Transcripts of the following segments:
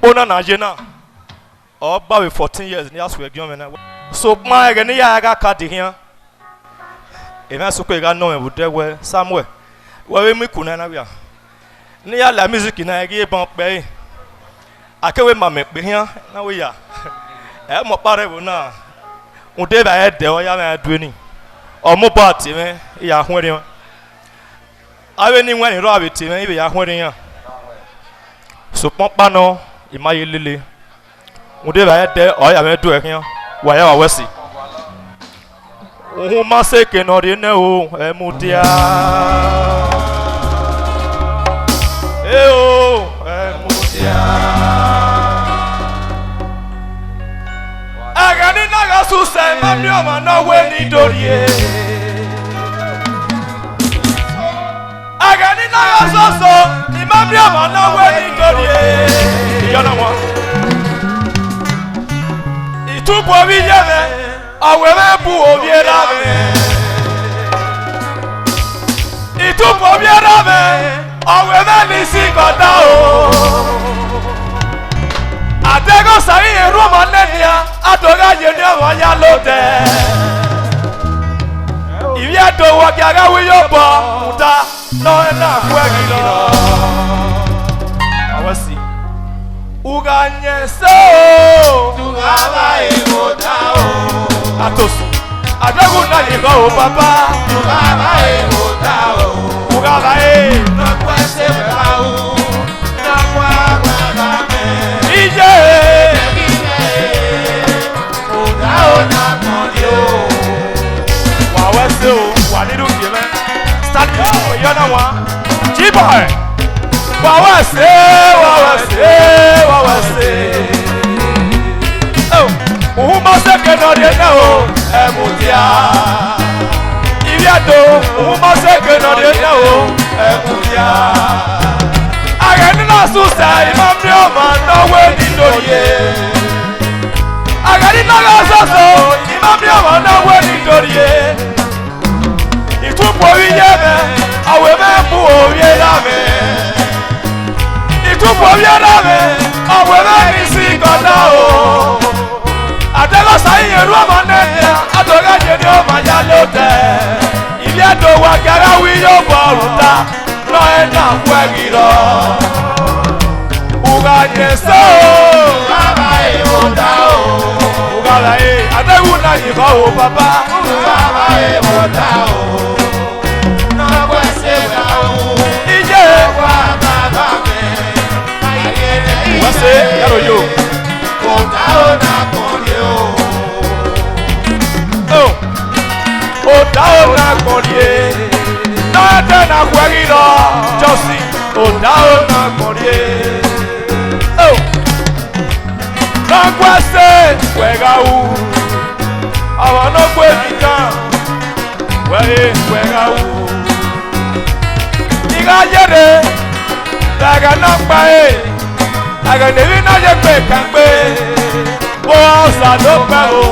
Ona na jena. Oh, about 14 years. Ni asu egyon me na. So ma ege ni ya aga kadi hian. E na so ko ega no me bude we Samuel. We mi kuna na wi a. Ni ya la music na ege bon pe. Akewe ma me pe hian na we ya. E mo pare bo na. Unde ba e de o ya na du ni. O mo ba ti me ya hwere. Awe ni nwa ni ro abi ti me ibe ya hwere yan. So pompa no imaye lele. Unde ba e de o ya me du e hian. Wa ya wa wesi. O ma se ke no ri ne o e mutia. E o e mutia. Agani na ga su se ma mi o ma no we ni dorie. Agani na ga so ni ma mi o ma no we ni dorie. Yo na mo. Itu bo bi ye me. Awe me bu obiera me. Itu bo obiera me. Awe me ni si kota o. Atego sai e Roma nenia. Atoga je ni o ya lote. Ibi ato wa ki aga wi yo bo. Muta no na kwegi lo. Awasi. Uganye so. Tugaba e mota o. Atos, adagu na yego o papa. Ugaba e mota o. Ugaba e. No kwese ba o. Na kwa baba me. Ije. Oda o na konyo. Wa wese o, wa niru yeme. Start o yona wa. Jiboy. Wa wese, wa wese, wa wese. Uma se que no tiene o emutia. Iriato, uma se que no tiene o emutia. Agani na susa imamri o mano we ni dorie. Agani na gasoso imamri o mano we ni dorie. Itupo yeme awe me bu o yelame. Itupo yelame awe me ni si kona o. Atego sai eru amanenya atoga je ni o ma ya lote. Ile ado wa gara wi yo boruta no e na kwegiro. Uga yeso baba e oda o. Uga la e ategu na yi ba o papa. Baba e oda o. Na kwese ba o. Ije wa baba me. Wase yaro yo. Oda o na Oda korie, na na kwegiro, Josi. Oda korie, oh, na kwase kwegau, awa no kwegita, kwegau. Iga yere, daga na pae, daga nevi na je pe kangbe, bo sa do pe o.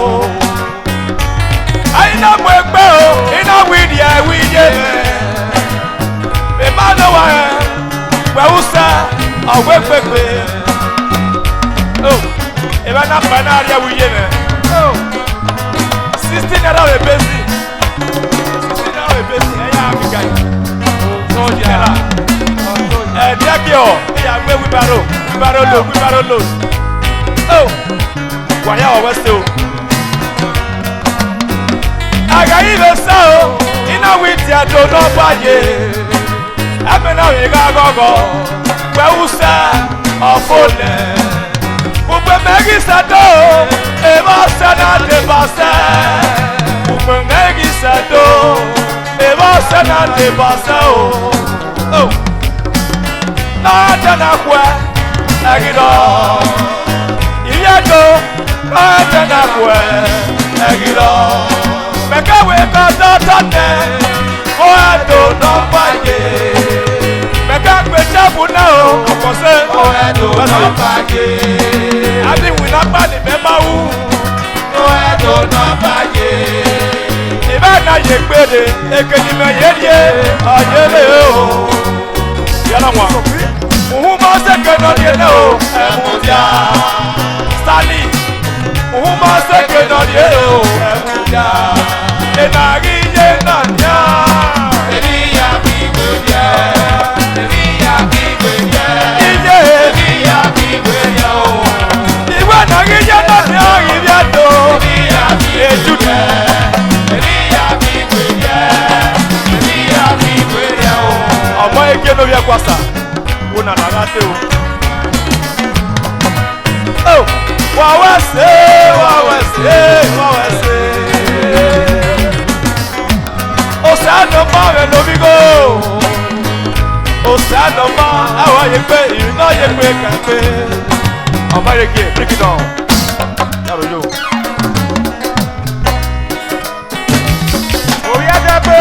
Aina mwekbe o, ina widia widye me mano wa we usa awekbe oh eba na panaria widye me oh 16 naira we bezi 16 naira we bezi eya africa so jera dekio eya gbe wibaro lo oh waya o wese o Agayi be sao ina witi ado no baye amena we ga gogo we usa ofole ugbe megi sado e ma sana de base ugbe megi sado e ma sana de base oh na tana kwa agido iyado na tana kwa agido Meka we kata tane, o edo no baye. Meka kwe chabu na o, akose o edo no baye. Abi wina bani mema u, o edo no baye. Ibe na ye gbede, eke ni me ye ye, ayele o. Yala mwa, Muhuma seke no die no emudia. Stanley. Muhuma seke no die no emudia. Enagi ye nanya. Elia bigwedia. Elia bigwedia. Elia bigwedia. Iwe nagi ye nanya ibiado. Elia bigwedia. Elia bigwedia. Elia bigwedia. Amo eke no bia kwasa. Una nagate o. Oh, wawase. Osano ma we no bigo. Osano ma awa ye pe, you know ye pe kan pe. Amareke, break it down. Yaro yo. Oh ya da pe.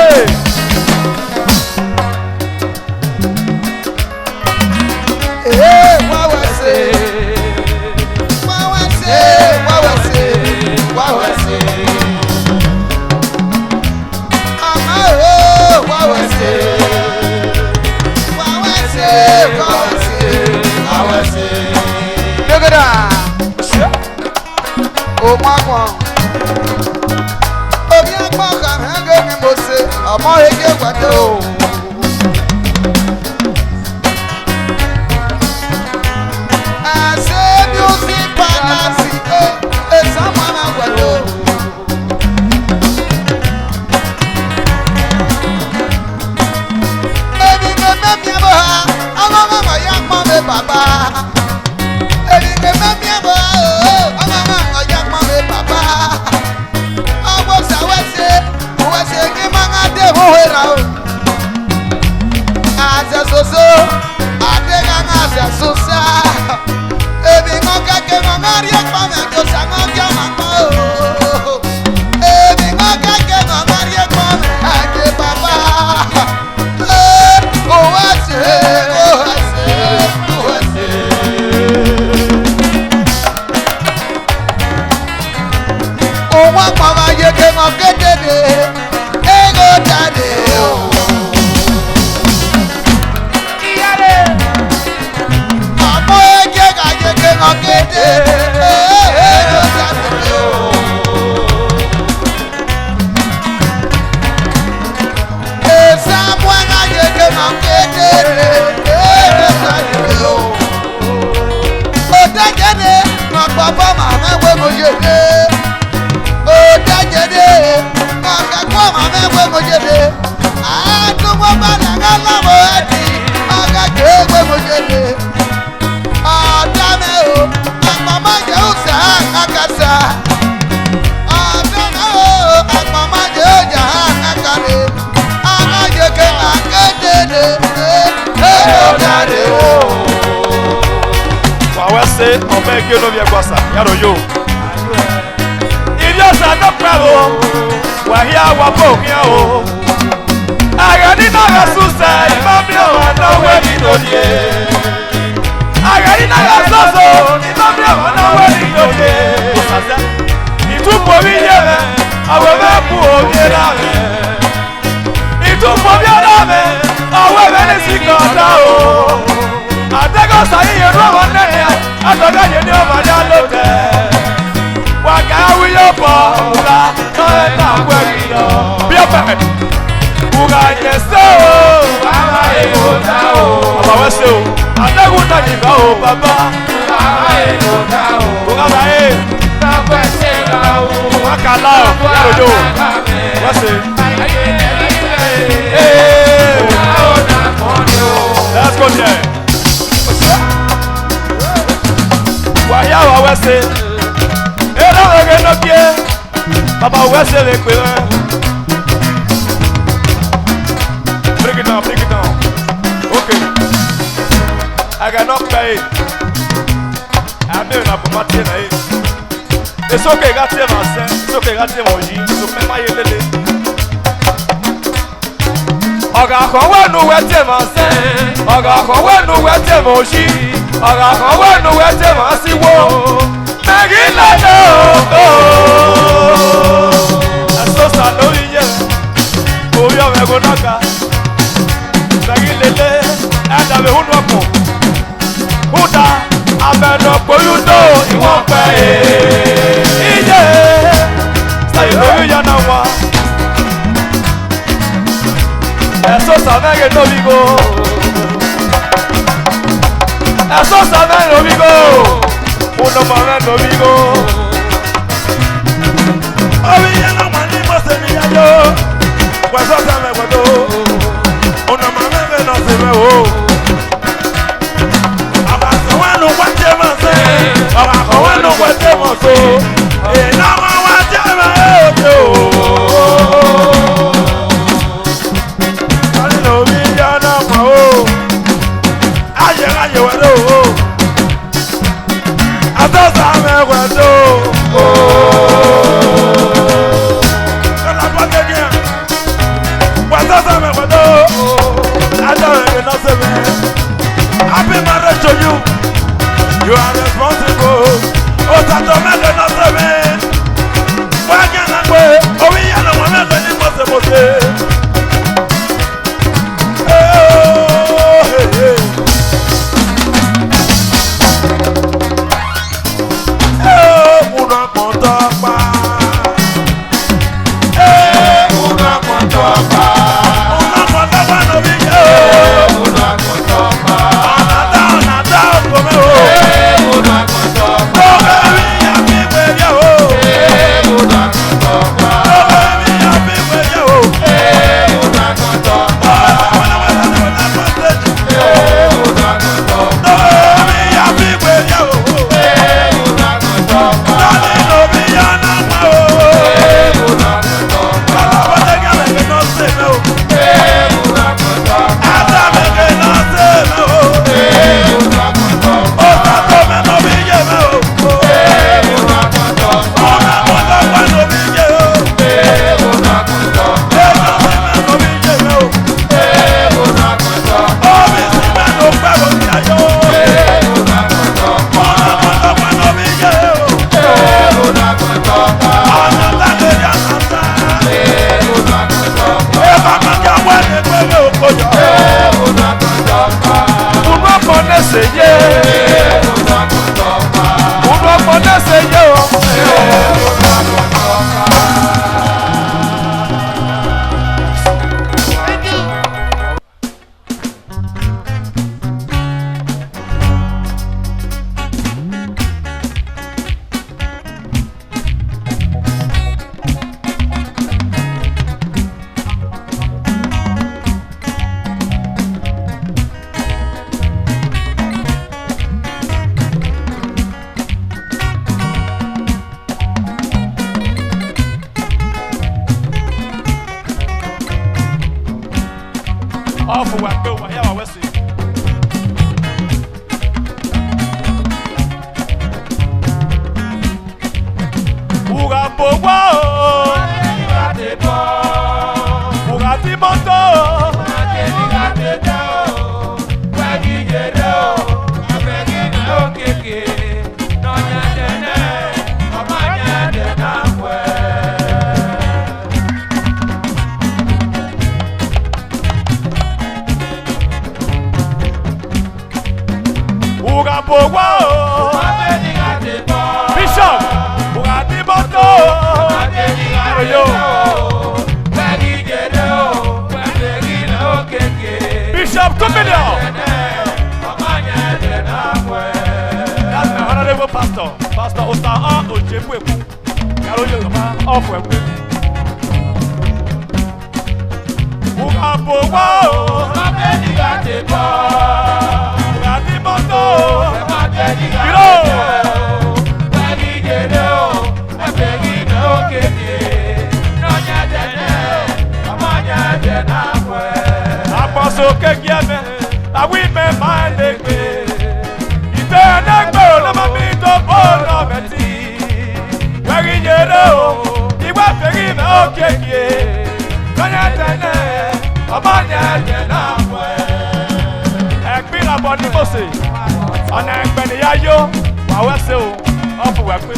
Let's go there. Papa, where's the equivalent? Break it down, break it down. Okay. I cannot pay. I'm doing up for my dinner. It's okay, got him, I said. It's okay, got him, so pay my lily. Oga kan wenu wete ma se, oga kan wenu wete mo shi, oga kan wenu wete ma si wo. Megila no. Aso sa no iye. Oyo me go naka. Megilele, ada me hunu apo. que no vigo. Eso sabe no vigo. Uno más no vigo. Oye, no manimo se me yo. Pues eso se me guardó. Uno más no se me voy. Abajo bueno guache más. Abajo bueno guache más. Y no guache más yo. Happy marriage to you. You are responsible. Oh, Tato, man, not the man. Why can't I go? Oh, we are the one that is possible. Bishop, come in here. That's my honorable pastor, Pastor Osa Ojekweku. Yaro Yoruba of Webu. Ugapo wa o, mabedi gate bo. Ugati moto, mabedi gate bo. Bagi gede o, bagi no keke. No nyadene, amanya dena we. Aposo kekiame, awi me mandekwe. Itenegbo na mamito bono beti. Bagi gede o, iwa pegi me okeke. Kanyatene, amanya dena we. Ekpira boni mose, ana ekpeni yayo, wawese o, ofu wekwe.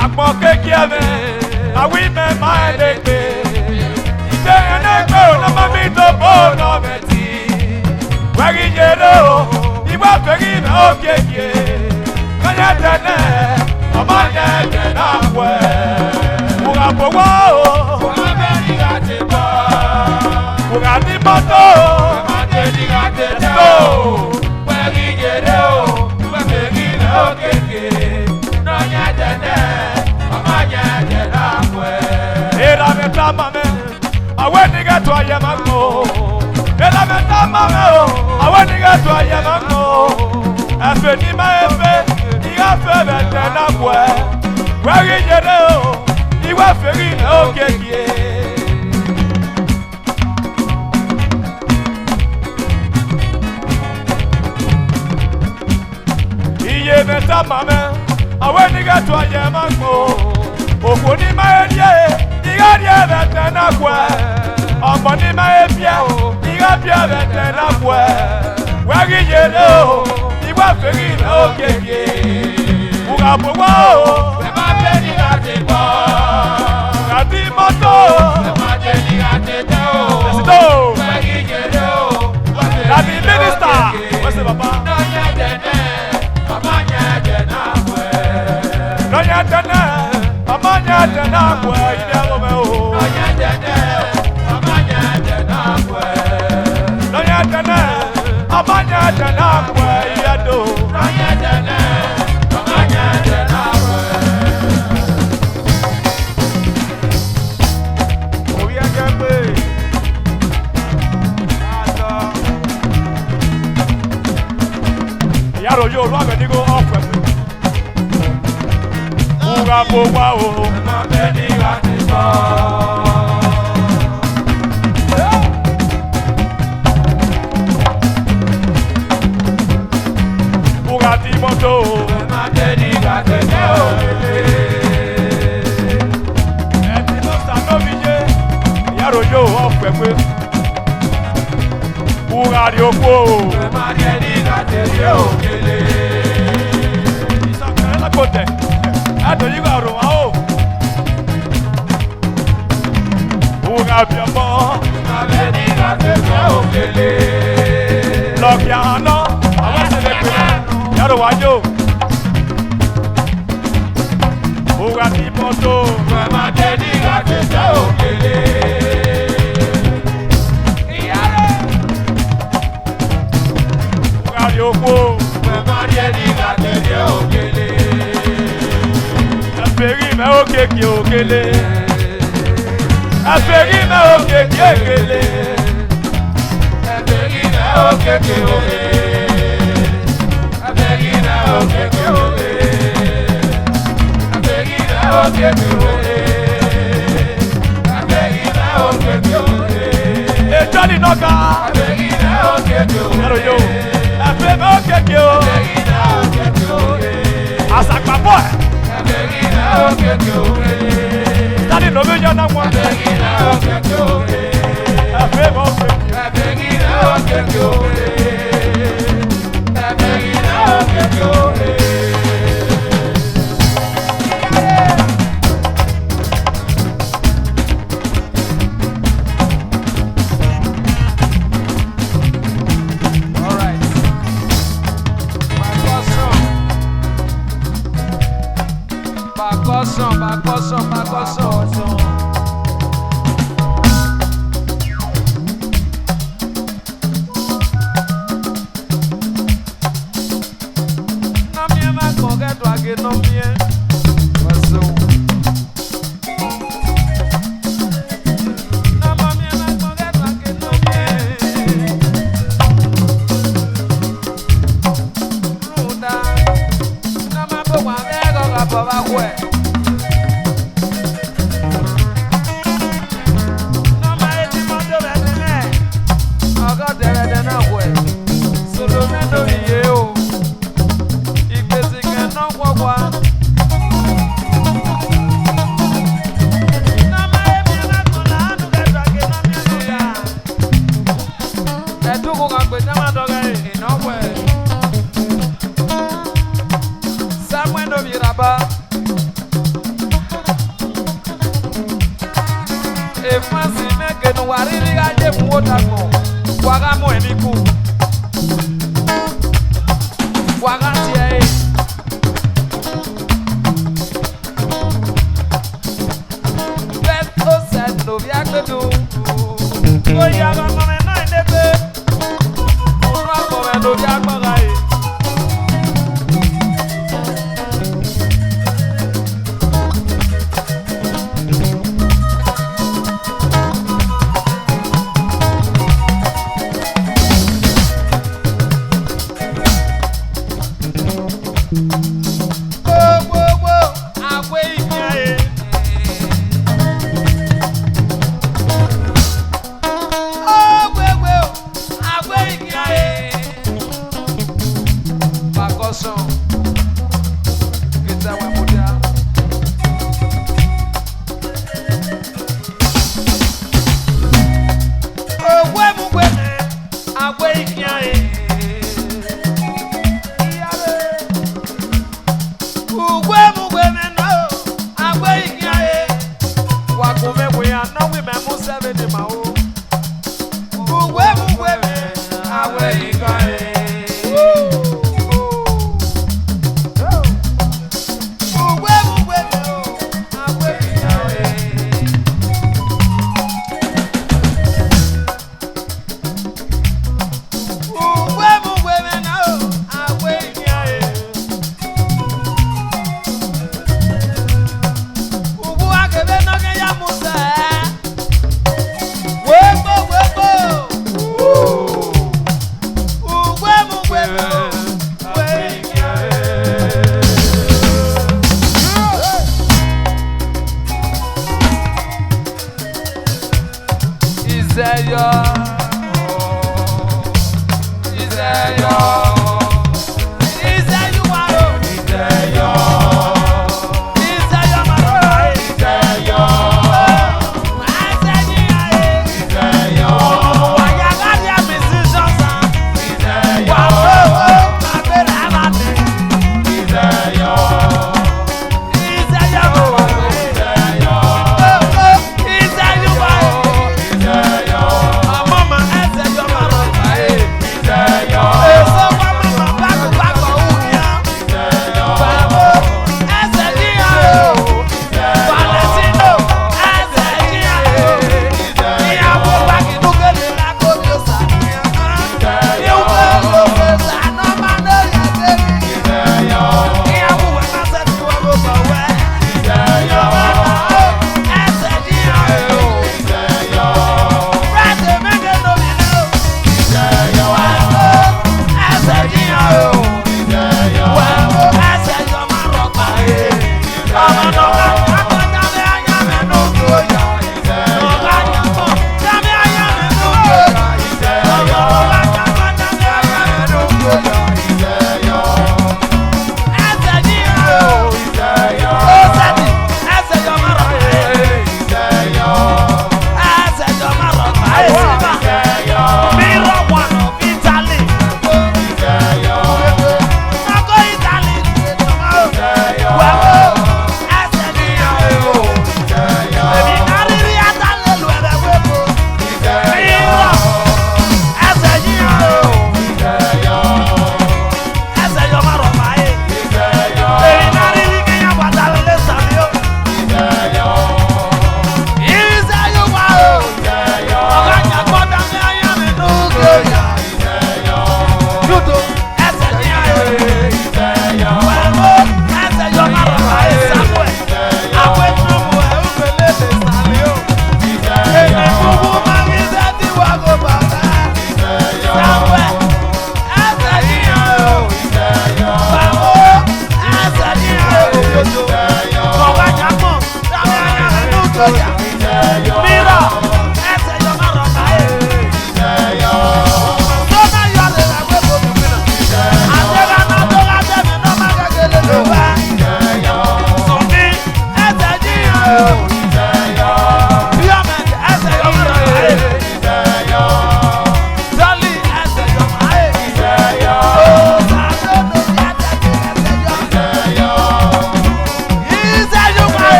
Akpo kekiame, awi me mandekwe. Itenegbo na mamito bono beti. Bagi gede o, iwa pegi me okeke. Kanyatene, amanya dena we. Ugapo wa o, to ayamango. Ela meta mama, I want to get to ayamango. Afeni ma efe, iga fe betena bwe. Wari jere o, iwa feri na okekie. Iye meta mama, I want to get to ayamango. Okoni ma edie, iga die betena bwe. Amoni ma ebia, iga bia betena bwe. Wari jere o, iwa feri na okekie. Uga bowa o, we ma beni gati bo. Gati moto, we ma beni gati bo. Let's go. Wari jere o, gati minister. What's it, papa? No nyadene, mama nyadena bwe. No nyadene, mama nyadena bwe. Ide ome o. No nyadene, mama nyadena bwe. No nyadene, mama nyadena bwe. Ide do. No nyadene. Yaro yo lo abeni go off. Uga bo wa o, ma beni ga ti so. Uga ti moto, ma beni ga ti so. Eti no sta no bije. Yaro yo off pe. Uga ri opo, ma beni ga ti so. Ato you got oh. Uga biamo, abeni ga te okele. Lokiano, awase le pe. Yaro wajo. Uga ti moto, ma beni ga te okele. Yaro. Uga yoko, ma beni ga te okele. Aferi me okeke okele. Aferi me okeke okele. Aferi me okeke okele. Aferi me okeke okele. Aferi me okeke okele. Aferi me okeke okele. Ejani noka. Aferi me okeke okele. Yaro yo. Aferi me okeke okele. Aferi me okeke okele. Asakpa boy. Daddy no me yana one. Bacoson. No me ma coge tu aquí no me. Paso. No me ma coge tu aquí no me. Ruda. No me pongo a ver con la pava hue.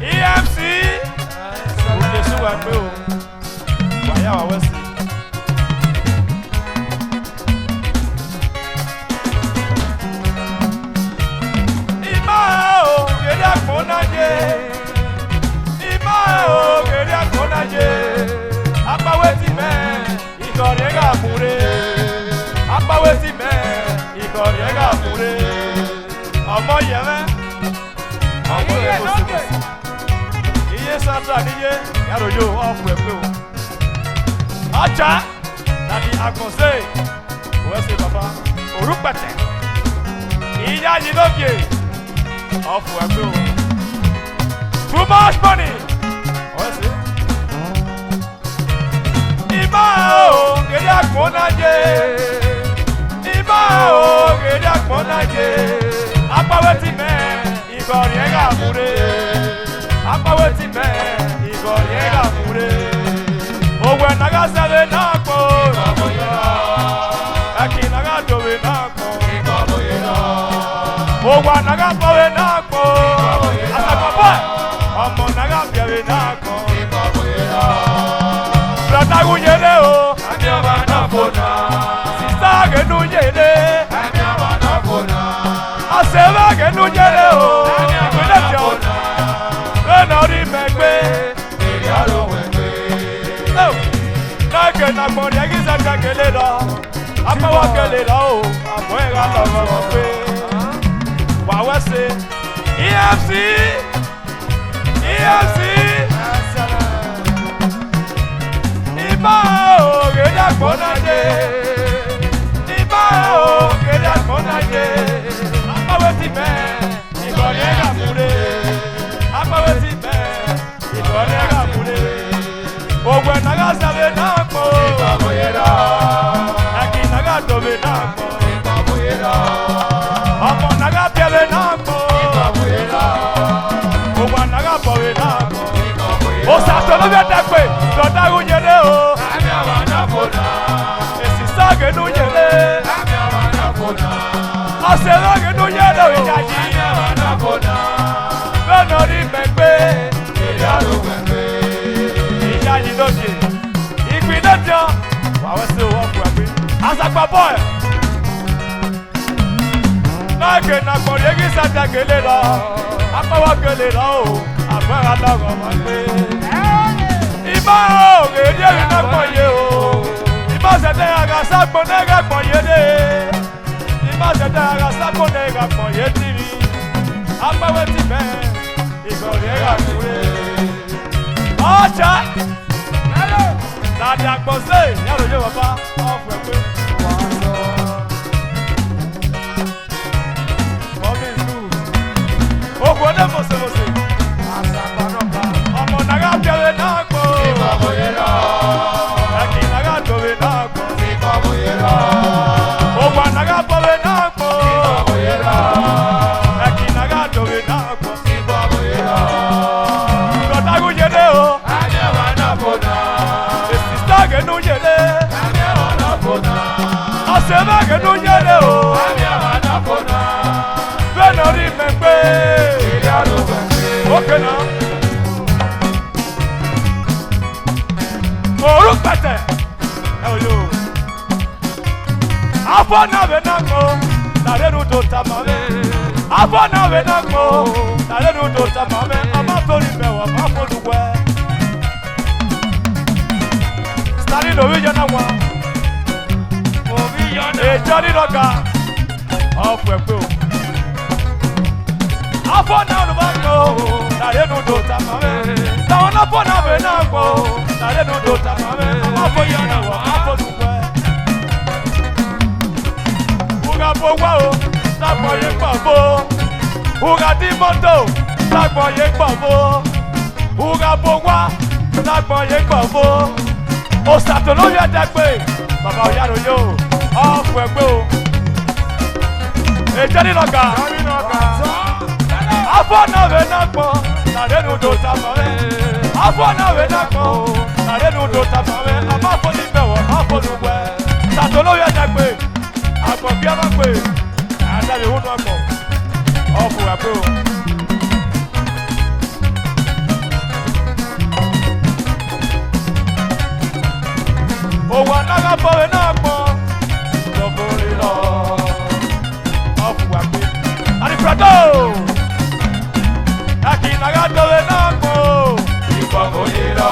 EFC Nasa niye, yaro yo off wepe o. Acha, nani akonse. Wese papa, orupete. Iya yinobye. Off wepe o. Too much money. Wese. Iba o, gede akmonaje. Iba o, gede akmonaje. Apawe ti me, igori ega mure. Apawe ti me, igori ega mure. Owe naga sebe nako, aki naga dobe nako. Owe naga pawe nako, asakapa. Omo naga piawe nako. Brata gunyele o, anyama nafona. Sista genu nyele, anyama nafona. Aseba genu nyele o, anyama nafona. Enori megbe, iriaro wegbe. Nake na gbori egisa kakele lo, apawa kele lo o, abo era lo mo pe. Wa wese, EFC, EFC. Iba o, gede akponaje. Iba o, gede akponaje. Apawe ti me, igori ega mure. Apawe ti me, igori ega mure. Ogwe naga sabe nako, ibaboyera. Aki naga dobe nako, ibaboyera. Omo naga piebe nako, ibaboyera. Ogwe naga bobe nako, ibaboyera. Osato no biatakwe, dota gunyele o. Ami awana fona. Esi sage nunyele. Ami awana fona. Asela ge nunyele o jaji. Ami awana fona. Benori megbe, iriaro megbe. Ijaji doje, igbidojo. Wa wese o ofu agbe. Asagba boy. Nake na gbori egisa jakele lo. Apawa kele lo o. Agbara logo magbe. Iba o, gede ri na gboye o. Iba sete aga sagbo nega gboye de. Iba sete aga sagbo nega gboye tiri. Apawe ti me, igori ega kure. Ọjà dàdí àgbọ̀nsẹ̀ yàrá òye bàbá ọ̀fọ̀ ẹ̀pẹ́. Mọ̀mí ìlú ogun ọdẹ mọ̀sẹ̀mọ̀sẹ̀. Ọmọ nàgà bẹ̀rẹ̀ náà gbọ́. Ẹ̀kì nàgà dòwe náà gbọ́. Ogun ànàgà bọ̀wẹ̀ náà gbọ́. Ẹ̀kì nàgà dòwe náà gbọ́. Ìgbọ̀dàgùn yẹlé o. Esista genu yele. Aseba genu yele o. Benori megbe. Okay now. Orupete. Eyo. Afọ na be na ko. Tare nu do tamame. Afọ na be na ko. Tare nu do tamame. Ama tori me wa ma foduwe. Stari no vi jana wa. Ovi jana. E jani loga. Ofu epe o. Afọ na nu ba ko. Tare nu do tamame. Tawon afọ na be na ko. Tare nu do tamame. Ama fo jana wa. Afọ duwe. Uga bo wa o. Sagbo ye gbo bo. Uga di moto. Sagbo ye gbo bo. Uga bo wa. Sagbo ye gbo bo. Osato lórí ẹ̀dẹ́gbé bàbá òyàrá yó ọ̀fọ̀ ẹ̀gbẹ́ o. Èjẹ́ nínọ̀gà afọ́nàwé náà pọ̀ nàrẹ́nu tó tamọ̀rẹ́. Afọ́nàwé náà pọ̀ nàrẹ́nu tó tamọ̀rẹ́. Àmọ́ àfọ́nì bẹ̀wọ̀ àfọ́nùwẹ̀. Sàtò lórí ẹ̀dẹ́gbé àgbọ̀n bí a máa gbé àdáyé òun náà pọ̀ ọ̀fọ̀ ẹ̀gbẹ́ o. Owó anága bọ̀wé náà pọ̀ lọ́bùnrin lọ. Ọ̀fùwà pé àdìpàdó. Ẹ̀kì nága bọ̀wé náà pọ̀ ìbọ̀bùnrin lọ.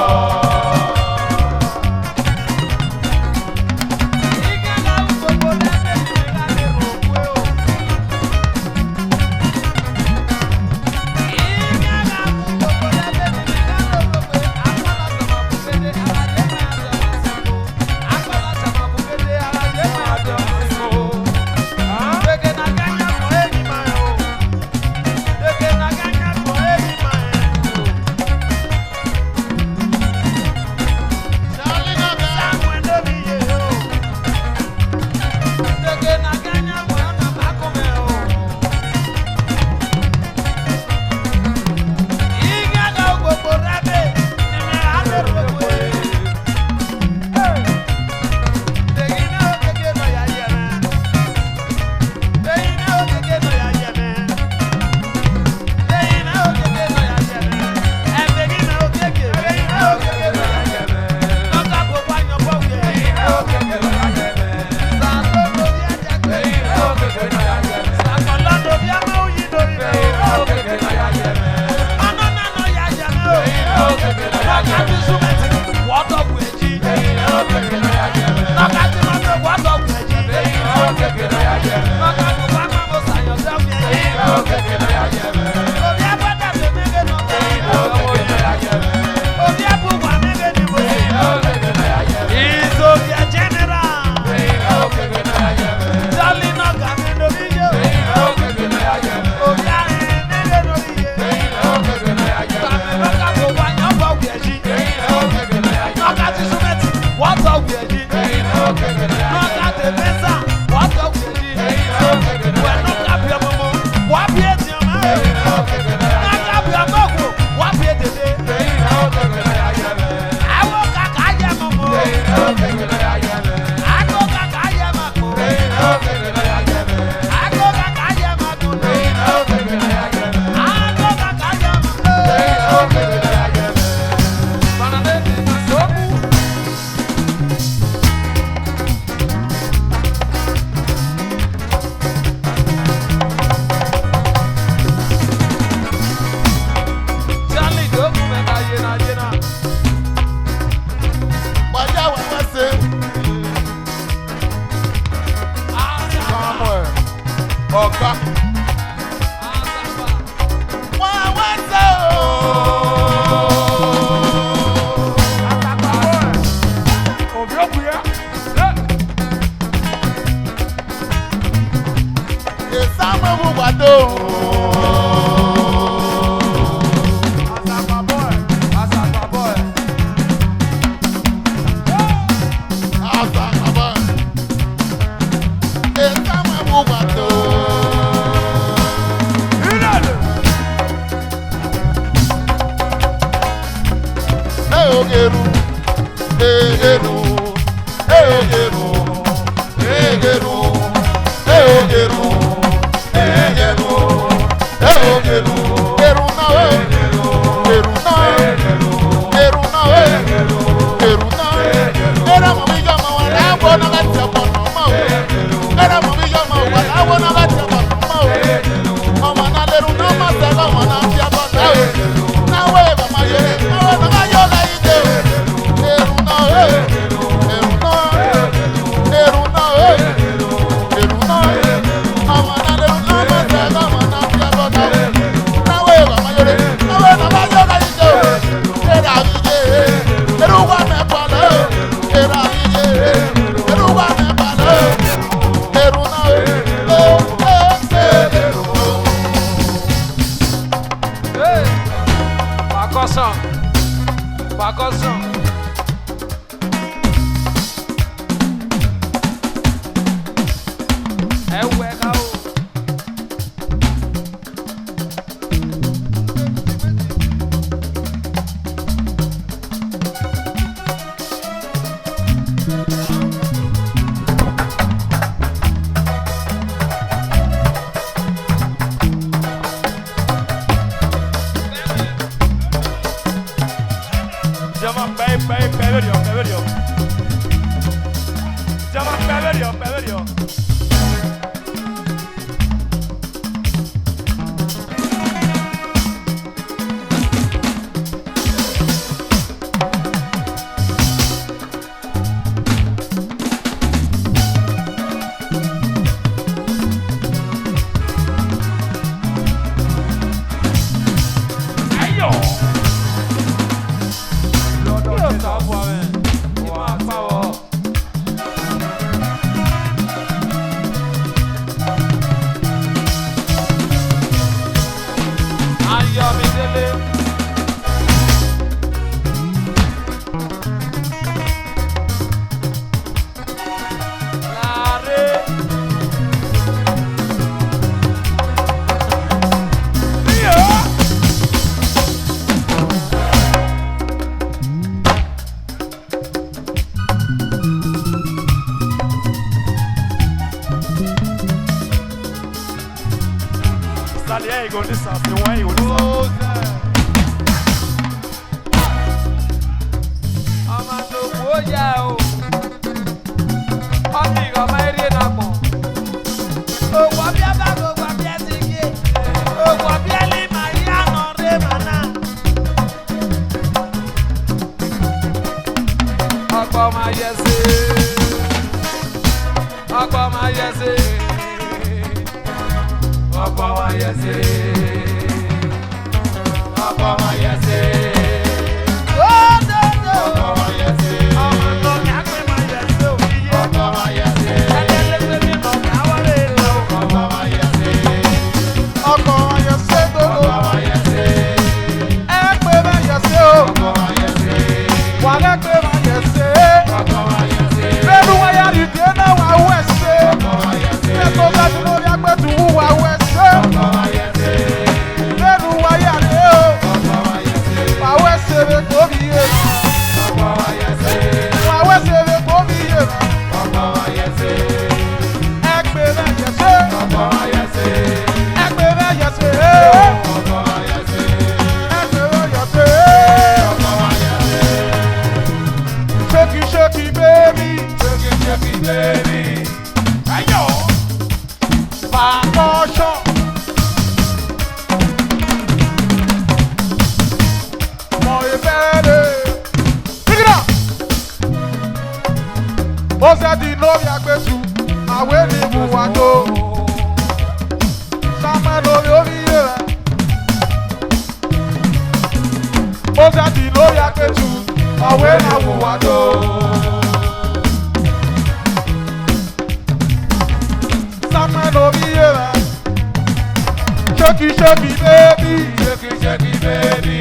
shaky baby, shaky shaky baby,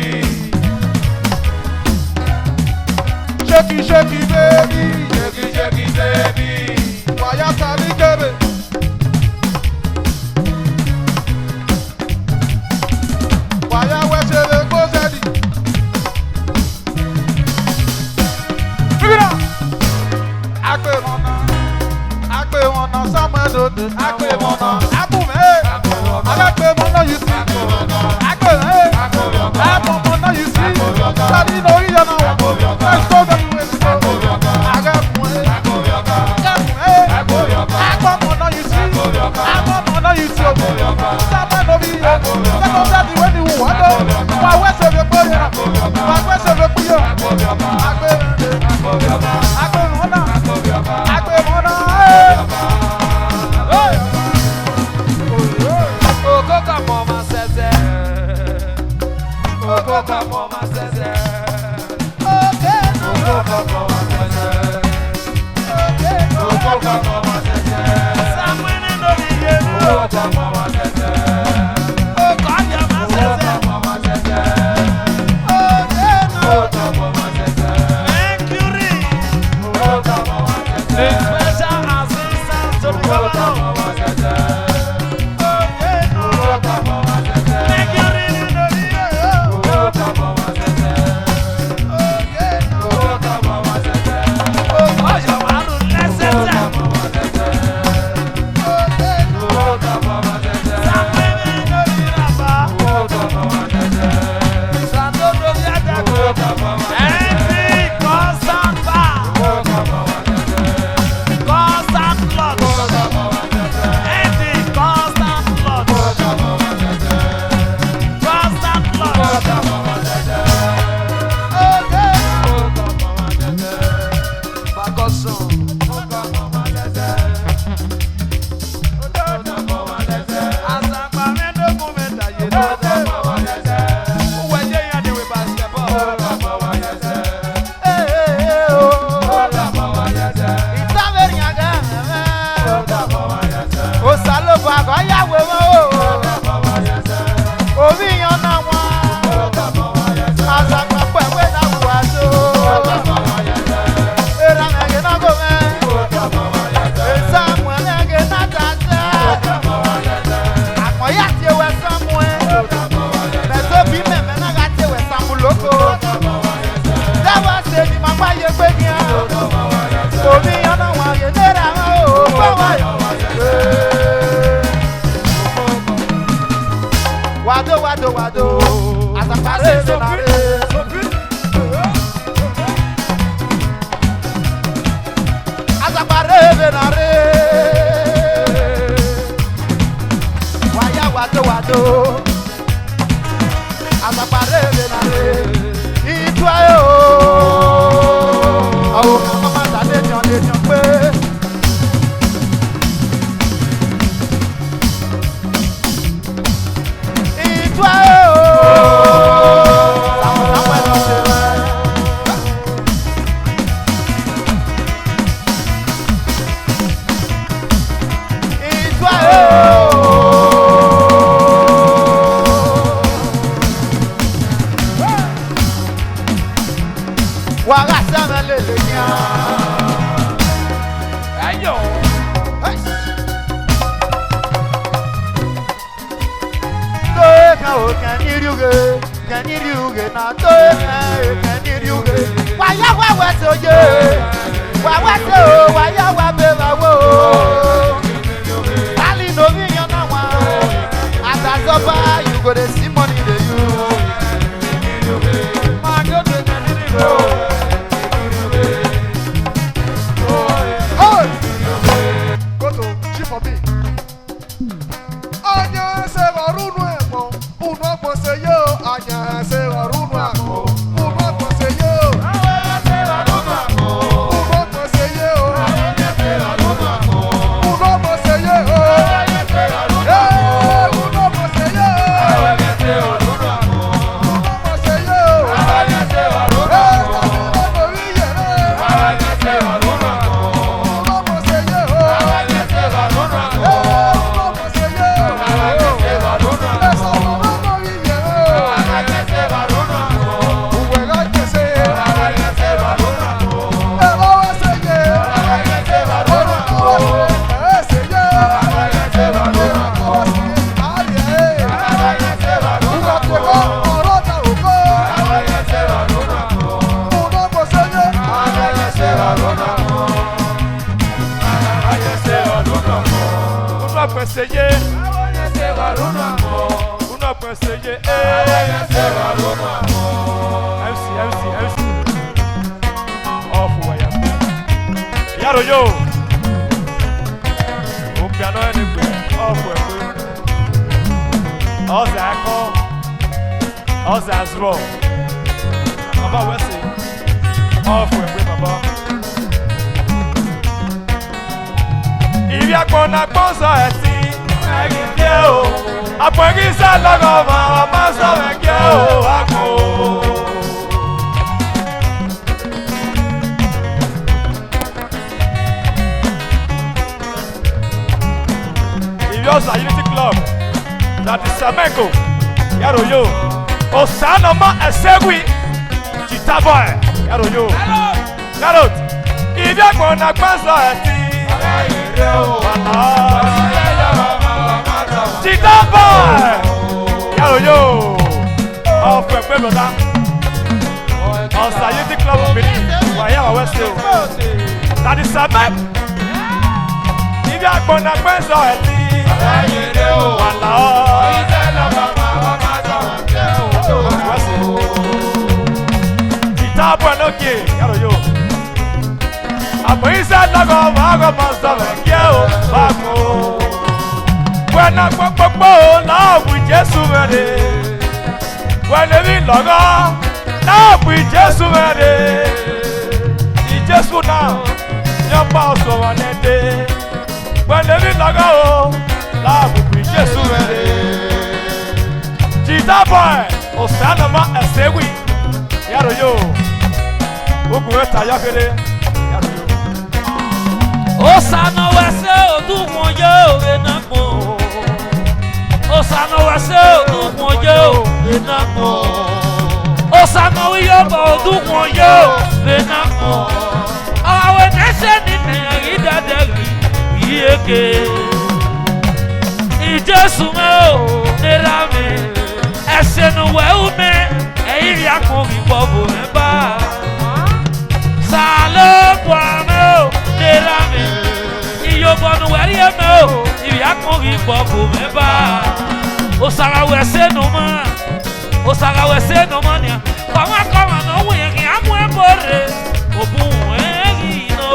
shaky shaky baby, shaky shaky baby. Why you calling baby? Why you watching the closet? Pick it up. Akpe wona, somewhere do this. Akpe wona, akpe me. Akpe wona you see. Akpe me. Akpe wona you see. Daddy no you know. Let's go the way to go. Akpe me. Akpe wona you see. Akpe wona you see. Somewhere no be. Let's go daddy when you want to. Why we say we go here? Why we say we go here? Akpe me. Akpe wona. Akpe wona. Okoka mama sese. Okoka mama sese. Okay. Okoka mama sese. Okay. Okoka mama sese. Samene no diye. Okoka mama sese. Okoka mama sese. Okay. Okoka mama sese. Mercury. Okoka mama sese. Special assistant to the governor. Wado, as a passage as a parade, wado, as a parade, it's why oh, mama, that's your way. You go to see money they go to Chief of B. Anya se varunu emo, uno pose yo. Anya se varunu emo, uno pose yo. Anya se varunu emo, uno pose yo. seye. Uno pe seye. MC. Off wire. Yaro yo. O piano ene pe. Off wire. Oza ko. Oza zro. Baba we say. Off wire baba. Ibi agbona gbonso eti. Egide o. Apogisa logo ma so ege o agbo. Yosa Unity Club, that is Samenko, Yaro yo, Osanoma Esegui, Chita boy, Yaro yo, Garot, if you're gonna pass Chita boy, Yaro yo, oh, Pepper, Osa Unity Club, Waya West, that is Samenko, if you're gonna pass Jesus Chita boy, Osanoma Esegui, Yaro yo, Ugueta Yakere, Yaro yo. Osano wese odumoyo enamo. Osano wese odumoyo enamo. Osano wiyobo odumoyo enamo. Awe nese ni me idaderi yeke. Ijesu me o nerame. Esenu weume eiri akomi bobo eba. Salo kwame o nerame. Iyobonu weri eme o iri akomi bobo eba. Osara wese no ma. Osara wese no ma nia. Kama no we ki amu ebore. Obu eri no.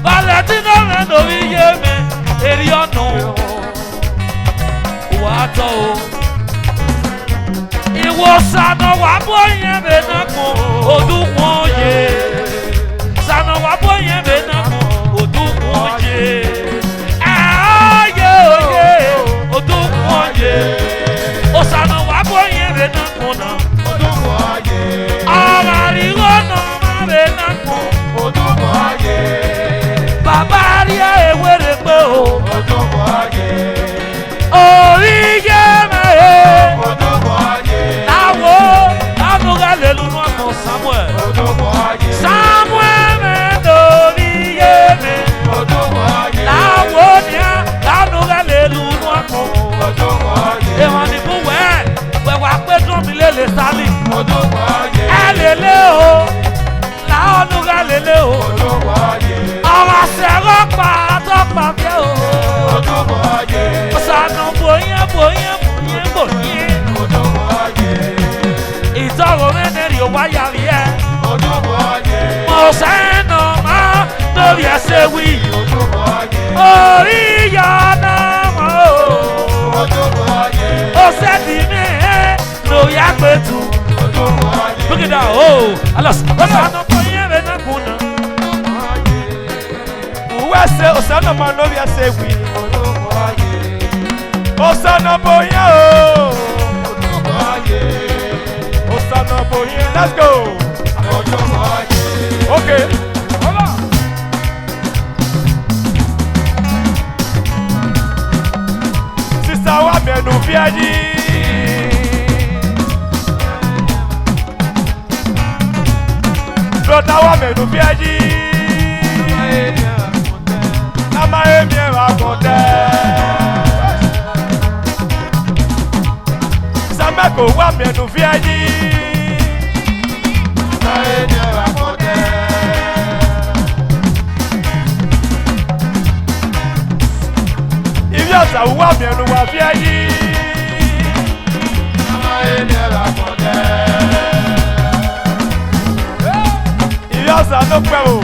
Valentino me no yeme eri ono. Wato Iwosano waboye benako odumoye Sano waboye benako odumoye Aye odumoye Osano waboye benako na odumoye Amari wono benako odumoye Babaria ewerebe odumoye Samuel me doriye me odumoye lawonia lanuga lelu nuako odumoye ehani buwe we wa pe drum lele sali odumoye elele o lanuga lele o odumoye awa sero pa to pa ke o odumoye osanu boye odumoye itoro meneri o waya rie Oseno ma dobi asewi Oriya mo Osedi me no ya petu Look at that oh alas Osano boye be na kuna Uwese Osano ma dobi asewi Osano boye Osano boye let's go Okay. Hold on. Sister wa menu fiaji. Brother wa menu fiaji. Ama emi wa konde. Sameko wa menu fiaji. sa wa mi enu wa fi ayi Iyasa no pe o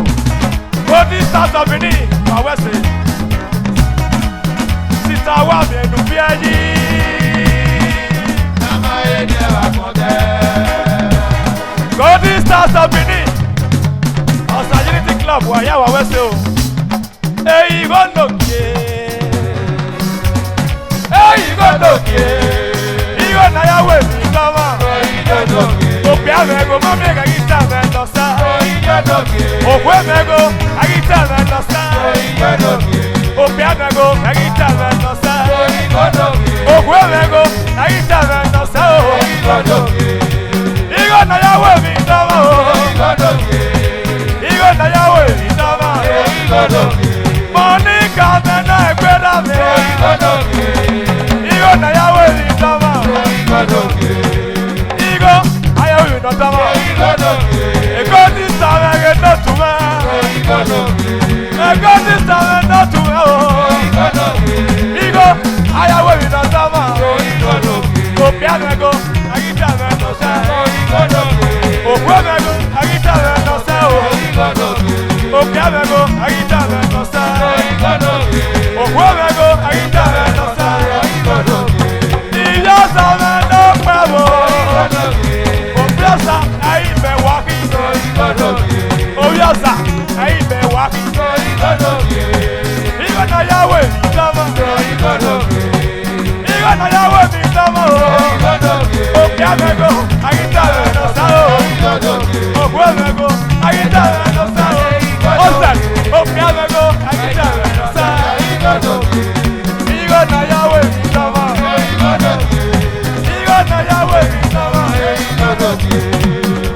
Golden Stars of Benin wa wese Sita wa mi enu fi ayi Golden Stars of Benin Osa Unity Club wa ya wa wese o Eyi go nokie Eyi go nokie Igo na ya we mi kama Opi amego mami ga gita me no sa Okwe mego agita me no sa Opi amego agita me no sa Okwe mego agita me no sa Igo na ya we mi kama Igo na ya we mi kama Monica me na ekwera me Igo na ya we mi kama Igo aya we no tama Ego this time I get not to me Ego this time I not to me Igo aya we no tama Kopia me go agita me no sa Okwe me go agita me no sa Kopia me go agita me no sa Okwe me go agita me no sa Iyasa me no pebo Obiasa ayi me waki Obiasa ayi me waki Igo na yawe mi tama Igo na yawe mi tama Kopia me go agita me no sa Okwe me go agita me no sa Osan Kopia me go agita me no sa Igo na yawe mi tama Igo na yawe mi tama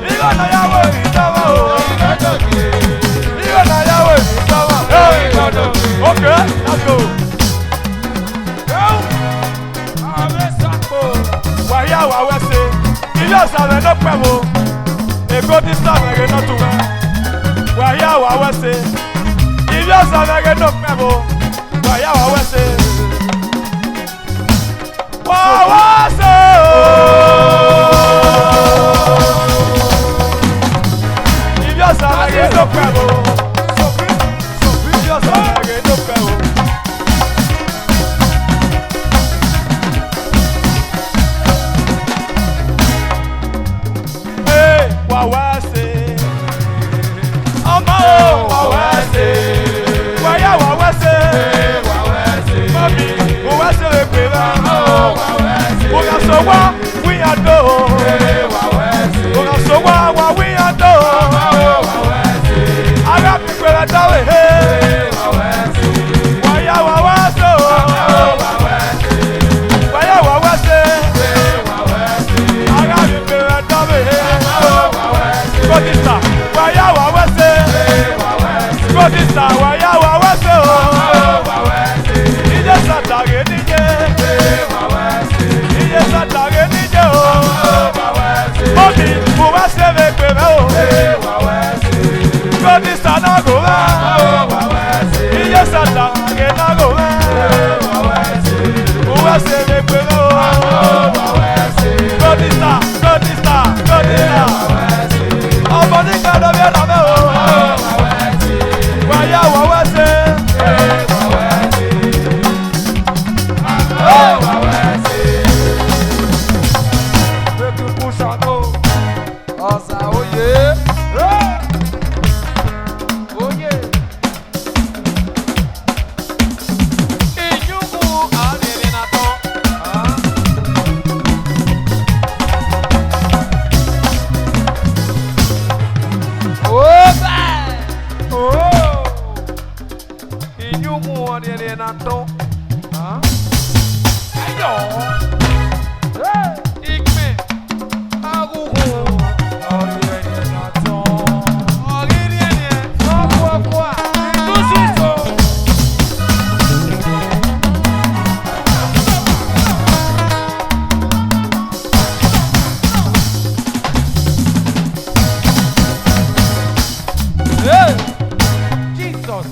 Igo na yawe mi tama Igo na yawe mi tama Okay, let's go Waya wa wese Iyasa me no pebo Ego this time I get not to me Waya wa wese Iyasa me get no pebo Waya wa wese Wa wese Iyasa me get no pebo Iyasa me get no pebo Wawase Ọmọ o wawase Waya wawase Mami wawase le pe ba Oga so wa wiyando Oga so wa wiyando Ara mi pe la dawe he Waya wawase Waya wawase Ara mi pe la dawe he Godisa, waya wawase. Godisa, waya wawase o. Ije satage nije. Ije satage nije o. Mami, wawase mekwe o. Godisa na gowa. Ije satage na gowa. Wawase mekwe o. Godisa, Godisa, Godisa. Ọmọ ní gbàdọ̀ bí ẹ̀rọ mẹ́ o. Wáyà wọ́wọ́ ṣe. Bẹ́ẹ̀ni kú ṣàtó. Ọ̀sà oyè. Oyè. Ìyúkú àrìnrìn àtọ̀. Nato, ayo, ikme, aguhu, oriye nato, oriye ne, kwa, tusito. Hey, Jesus.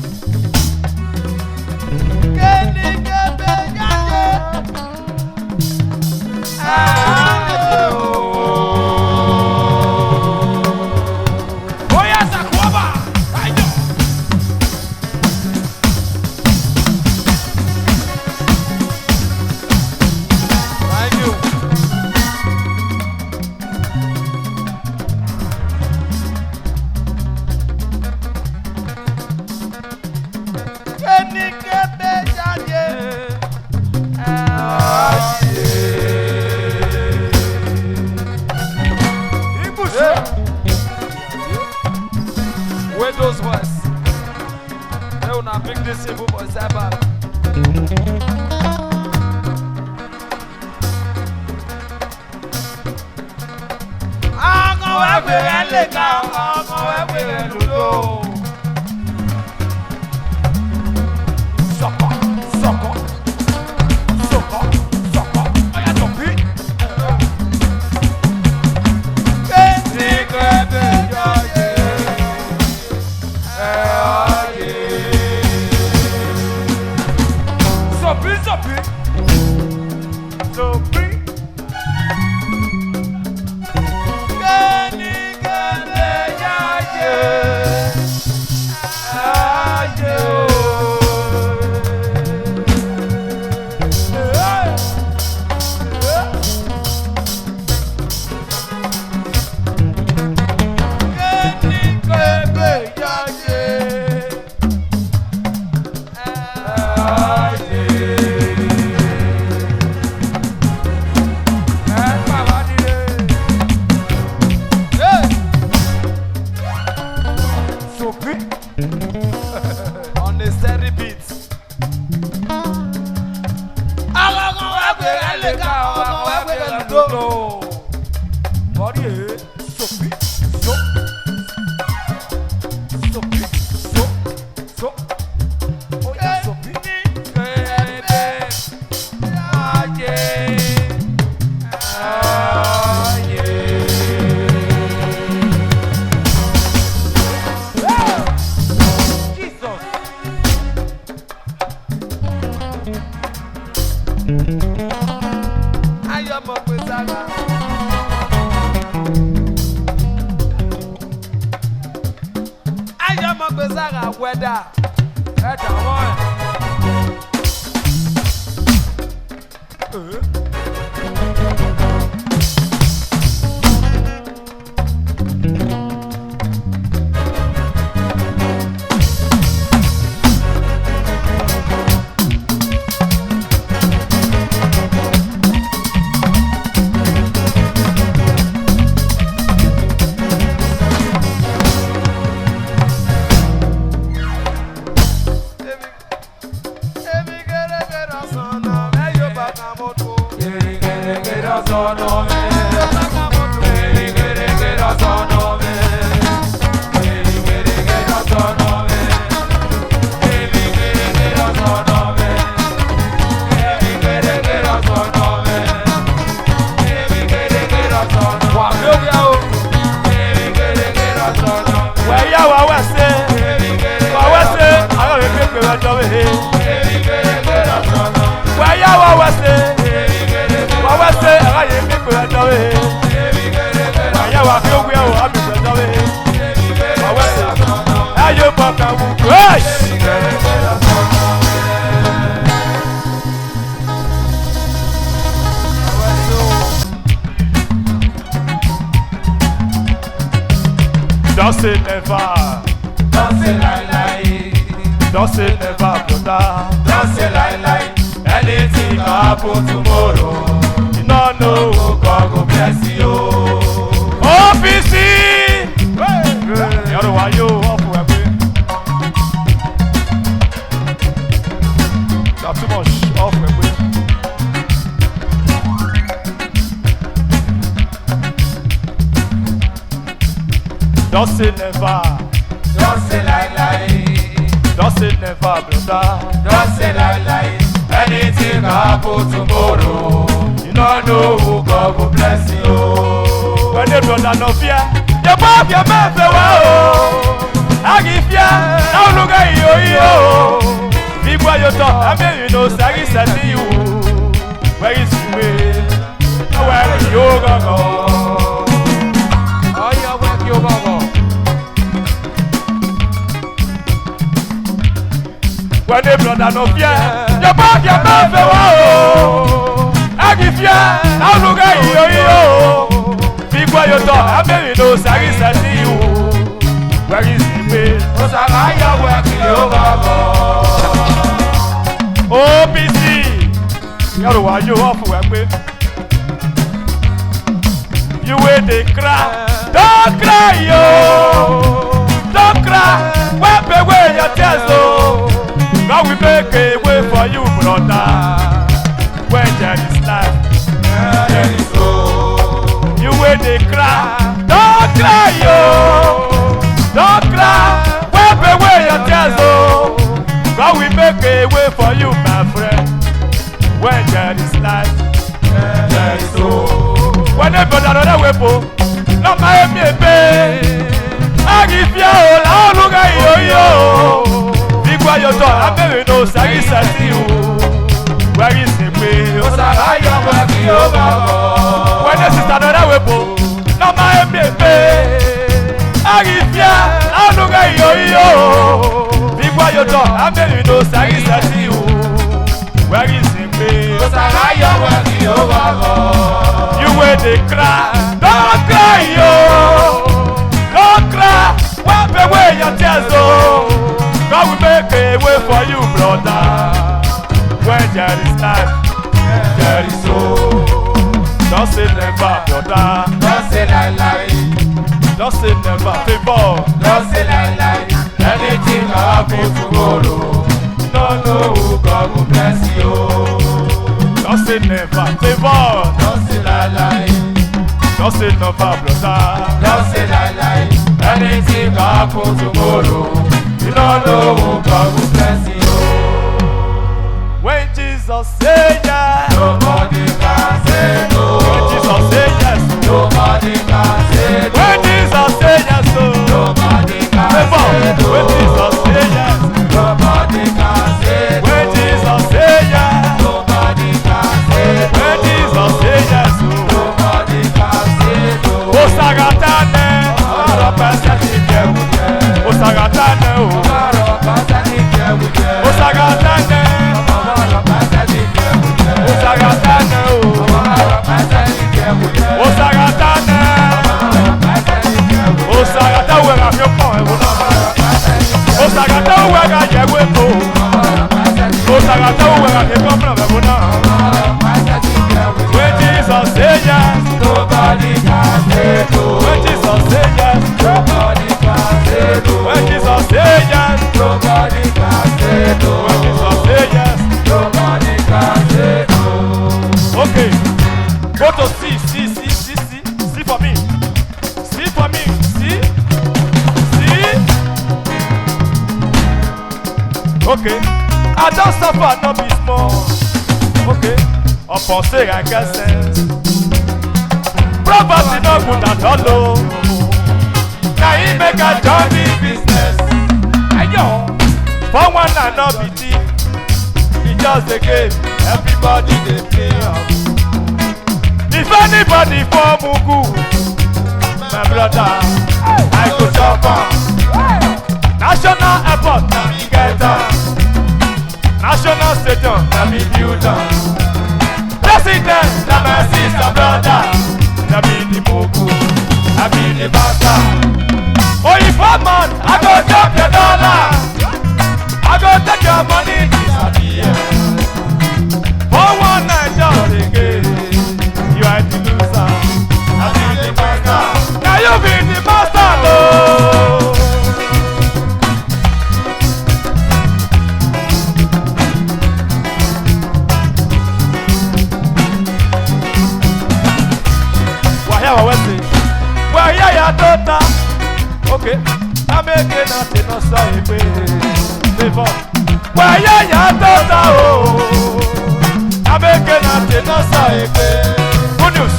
Where those was? They will not pick this simple for Sabbath. On the steady beats. Weather. Dansez never, Dansez lai lai, dansez never, brother. dansez lai lai. Anything happen tomorrow, You don't know. God go bless you. OPC. Yọ̀rọ̀ wa yóò ọ̀fù ẹ̀ pé. That's too much ọ̀fù ẹ̀ pé. Dansez never, Dansez lai lai, dansez never, brother. dansez lai lai. Anything happen tomorrow, You don't know who God go bless you. when the brother no fear. Your pop your man for wow. I give ya now look at you. Big boy you talk, I mean you know Sagi said to you. Where is you? Where you go? Oh yeah, work your bubble. When the brother no fear, your pop your man for wow. I give ya now look at you. Big boy you talk, I mean you know Sagi said to you. Where is you? Osagaya work your bubble. Yàrá wà yóò wá fún wa pé. You wey dey cry, don't cry yo, don't cry. Wipe away your tears oh. God will make a way for you, brother. When there is life, there is hope. You wey dey cry, don't cry yo, don't cry. Wipe away your tears oh. God will make a way for you, my friend. When there is life, there is hope. When they build another way, no my me pay. I give you all look at yo. Big boy, your door, I'm very no size at you. Where is the way? When they sit another way, no my me pay. I give you all look at yo. Big boy, your door, I'm very no size at you. Where is the way? You wey dey cry, don't cry yo, don't cry. Wipe away your tears oh. God will make a way for you, brother. When there is life, there is hope. Don't say never, brother. Don't say lie. Don't say never, favor. Don't say lie. Anything can happen tomorrow. Don't know who God will bless you. Don't say never, favor. Don't say lie. Don't say never, brother. Don't say lie. Anything can happen tomorrow. You don't know who God will bless you. When Jesus say yes, Nobody can say no. when Jesus say yes, Nobody can say no. when Jesus say yes, Nobody can favor. say no. When Jesus say yes, Nobody can say no. when Jesus say yes, Nobody can say no. when Jesus say yes, Nobody can say no. Osagatane, Osagatane, Osagatane, Osagatane, Osagatane, Osagata wera fi pon ewo na. Osagata wera je wepo. Osagata wera fi pon ewo na. When Jesus say yes, Nobody can say no. when Jesus say yes, Nobody can say no. when Jesus say yes, Nobody can say no. when Jesus say yes. Nobody can say no. Okay, go to see for me. See for me, see. Okay, I don't suffer, no be small. Okay, upon say I get sense. Property no good at all. Oh. Now he make a journey business. Ayo, for one and not be thief. He just a game, everybody they play up. If anybody for Mugu, my brother, I go jump on. National airport, na me get on. National stadium, na me build on. President, na my sister brother, na me the Mugu, na me the basta. Oh, if a man, I go jump your dollar, I go take your money disappear. For one night just again, you are the loser, I be the master. Now you be the master, Lord. Wahia ya tota. Okay, I'm making nothing no so before. Wahia ya tota oh. I'm making nothing no so good news.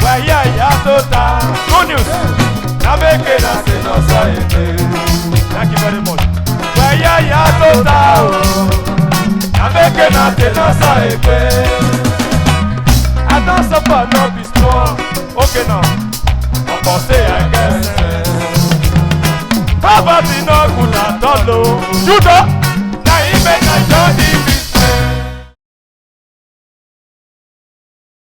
Wahia ya tota. Good news. I'm making nothing no so Thank you very much. Wahia ya tota oh. I'm making nothing no so I don't suffer, no be strong. Okay now, upon say I guess. Poverty no good at all. You know, now he make a journey.